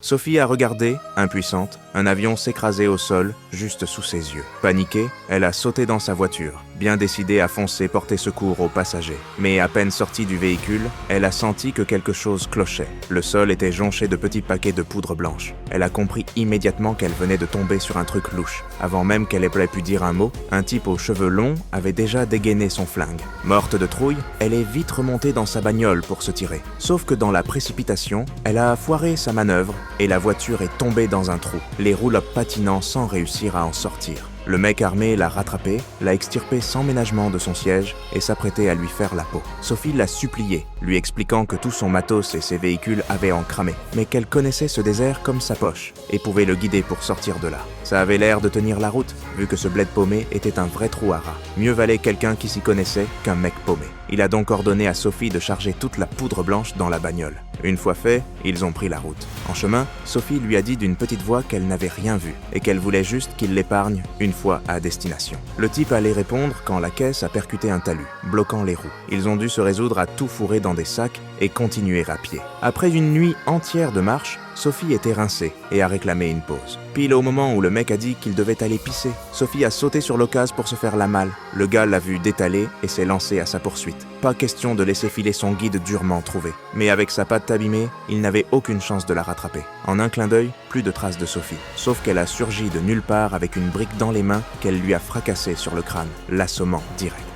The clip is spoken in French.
Sophie a regardé, impuissante, un avion s'écraser au sol, juste sous ses yeux. Paniquée, elle a sauté dans sa voiture, bien décidée à foncer porter secours aux passagers. Mais à peine sortie du véhicule, elle a senti que quelque chose clochait. Le sol était jonché de petits paquets de poudre blanche. Elle a compris immédiatement qu'elle venait de tomber sur un truc louche. Avant même qu'elle ait pu dire un mot, un type aux cheveux longs avait déjà dégainé son flingue. Morte de trouille, elle est vite remontée dans sa bagnole pour se tirer. Sauf que dans la précipitation, elle a foiré sa manœuvre et la voiture est tombée dans un trou, les roues-lopes patinant sans réussir à en sortir. Le mec armé l'a rattrapé, l'a extirpé sans ménagement de son siège et s'apprêtait à lui faire la peau. Sophie l'a supplié, lui expliquant que tout son matos et ses véhicules avaient en cramé, mais qu'elle connaissait ce désert comme sa poche et pouvait le guider pour sortir de là. Ça avait l'air de tenir la route, vu que ce bled paumé était un vrai trou à rats. Mieux valait quelqu'un qui s'y connaissait qu'un mec paumé. Il a donc ordonné à Sophie de charger toute la poudre blanche dans la bagnole. Une fois fait, ils ont pris la route. En chemin, Sophie lui a dit d'une petite voix qu'elle n'avait rien vu et qu'elle voulait juste qu'il l'épargne une fois à destination. Le type allait répondre quand la caisse a percuté un talus, bloquant les roues. Ils ont dû se résoudre à tout fourrer dans des sacs et continuer à pied. Après une nuit entière de marche, Sophie était rincée et a réclamé une pause. Pile au moment où le mec a dit qu'il devait aller pisser, Sophie a sauté sur l'occasion pour se faire la malle. Le gars l'a vu détaler et s'est lancé à sa poursuite. Pas question de laisser filer son guide durement trouvé. Mais avec sa patte abîmée, il n'avait aucune chance de la rattraper. En un clin d'œil, plus de traces de Sophie. Sauf qu'elle a surgi de nulle part avec une brique dans les mains qu'elle lui a fracassée sur le crâne, l'assommant direct.